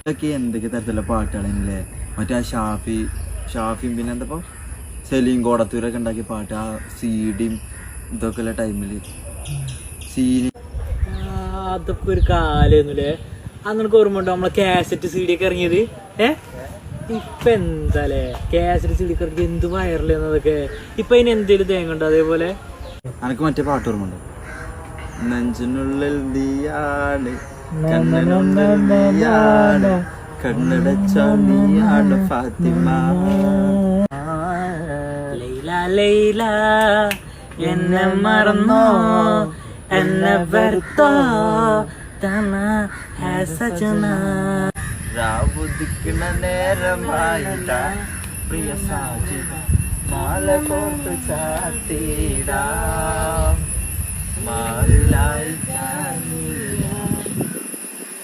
ഇതൊക്കെ എന്തൊക്കെ തരത്തിലുള്ള പാട്ടുകളല്ലേ. മറ്റേ ആ ഷാഫിയും പിന്നെ എന്താ സലീം കോടത്തൂരൊക്കെ ഉണ്ടാക്കിയ പാട്ട്, ആ സീഡിയും ഇതൊക്കെ ഉള്ള ടൈമില് സീന് അതൊക്കെ ഒരു കാലൊന്നുമില്ലേ. അന്ന് എനിക്ക് ഓർമ്മ ഉണ്ടോ നമ്മളെ കാസറ്റ് സി ഡി ഒക്കെ ഇറങ്ങിയത്? ഇപ്പൊ എന്താല്ലേ കാസറ്റ് സി ഡി ഒക്കെ ഇറങ്ങി എന്ത് വയറലെന്നതൊക്കെ. ഇപ്പൊ അതിന് എന്തേലും തേങ്ങ ഉണ്ടോ? അതേപോലെ എനിക്ക് മറ്റേ പാട്ട് ഓർമ്മ ഉണ്ടോ? നെഞ്ചിനുള്ളിൽ നീയാണ് കണ്ണിനുള്ളിൽ നീയാണ് കണ്ണടച്ച നീയാണ് ഫാത്തിമ. ലൈല ലൈല എന്നെ മറന്നോ എന്നെ വെറുത്തോ രാവുദിക്കണ നേരമായിട്ട പ്രിയ സാജിദ മാല കോർത്ത് ചാത്തിടാം മാറിലായി